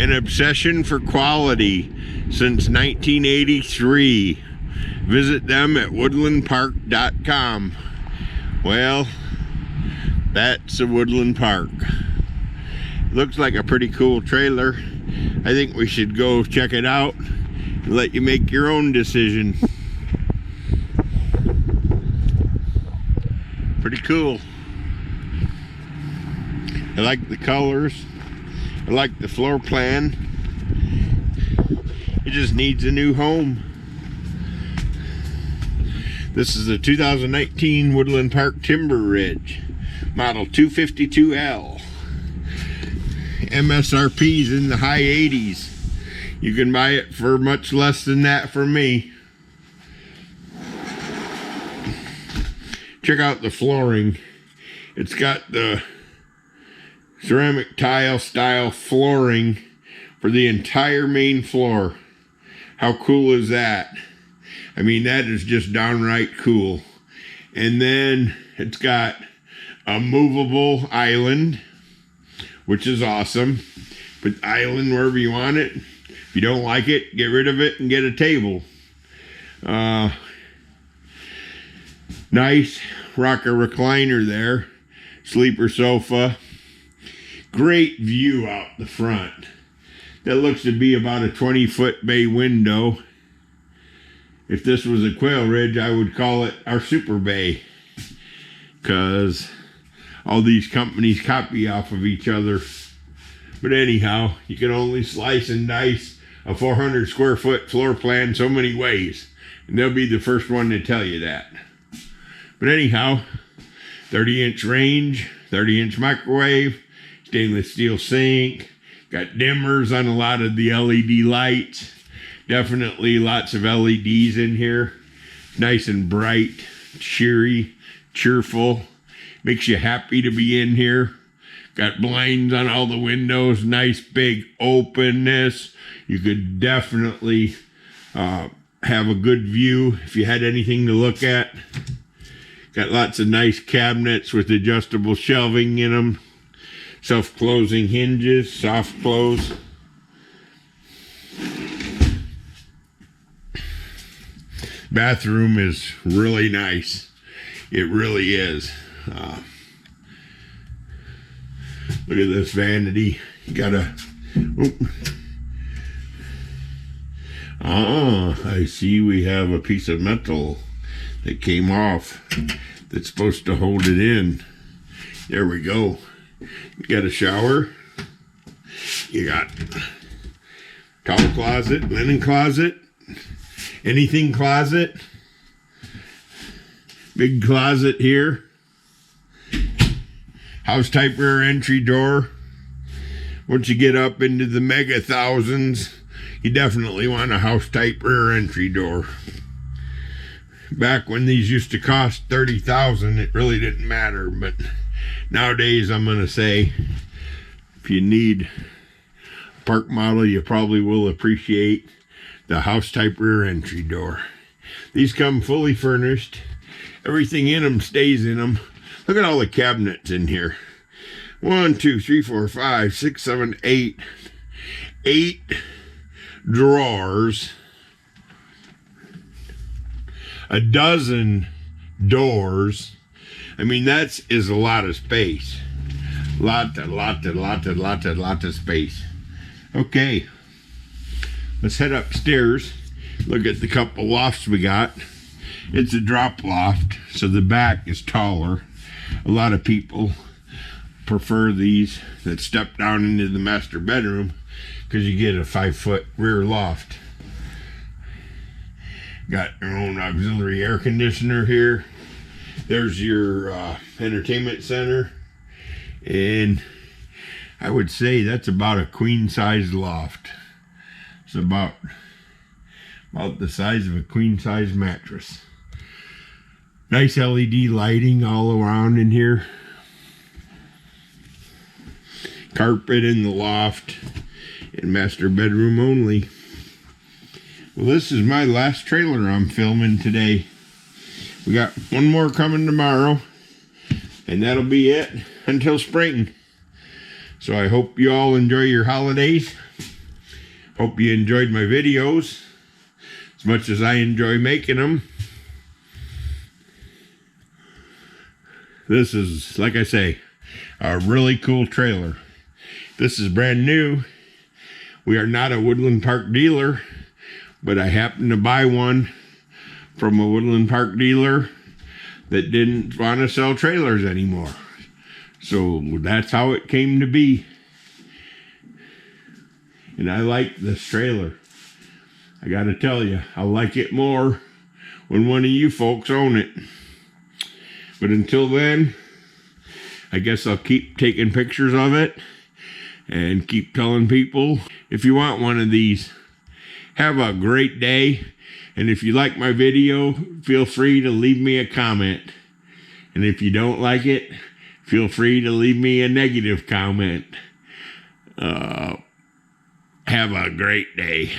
An obsession for quality since 1983. Visit them at woodlandpark.com. Well, that's a Woodland Park. Looks like a pretty cool trailer. I think we should go check it out and let you make your own decision. Pretty cool. I like the colors. I like the floor plan. It just needs a new home. This is a 2019 Woodland Park Timber Ridge, model 252L. MSRP's in the high 80s. You can buy it for much less than that from me. Check out the flooring. It's got the ceramic tile style flooring for the entire main floor. How cool is that? I mean, that is just downright cool. And then it's got a movable island, which is awesome. Put the island wherever you want it. If you don't like it, get rid of it and get a table. Nice rocker recliner there. Sleeper sofa. Great view out the front. That looks to be about a 20-foot bay window. If this was a quail ridge, I would call it our super bay, because all these companies copy off of each other. But anyhow, you can only slice and dice a 400 square foot floor plan so many ways, and they'll be the first one to tell you that. But anyhow, 30-inch range, 30-inch microwave, stainless steel sink, got dimmers on a lot of the LED lights. Definitely lots of LEDs in here. Nice and bright, cheery, cheerful. Makes you happy to be in here. Got blinds on all the windows. Nice big openness. You could definitely have a good view if you had anything to look at. Got lots of nice cabinets with adjustable shelving in them. Self-closing hinges, soft close. Bathroom is really nice. It really is. Look at this vanity. You got a... I see we have a piece of metal that came off that's supposed to hold it in. There we go. You got a shower. You got towel closet, linen closet, anything closet. Big closet here. House type rear entry door. Once you get up into the mega thousands, you definitely want a house type rear entry door. Back when these used to cost $30,000, it really didn't matter, but nowadays I'm going to say if you need a park model, you probably will appreciate the house type rear entry door. These come fully furnished. Everything in them stays in them. Look at all the cabinets in here. 1, 2, 3, 4, 5, 6, 7, 8. 8 drawers. A dozen doors. I mean, that is a lot of space. Lot of space. Okay. Let's head upstairs. Look at the couple lofts we got. It's a drop loft, so the back is taller. A lot of people prefer these that step down into the master bedroom because you get a 5-foot rear loft. Got your own auxiliary air conditioner here. There's your entertainment center. And I would say that's about a queen size loft. It's about the size of a queen size mattress. Nice LED lighting all around in here. Carpet in the loft and master bedroom only. Well, this is my last trailer I'm filming today. We got one more coming tomorrow, and that'll be it until spring. So I hope you all enjoy your holidays. Hope you enjoyed my videos as much as I enjoy making them. This is, like I say, a really cool trailer. This is brand new. We are not a Woodland Park dealer, but I happened to buy one from a Woodland Park dealer that didn't want to sell trailers anymore. So that's how it came to be. And I like this trailer. I gotta tell you, I like it more when one of you folks own it. But until then, I guess I'll keep taking pictures of it and keep telling people, if you want one of these, have a great day. And if you like my video, feel free to leave me a comment. And if you don't like it, feel free to leave me a negative comment. Have a great day.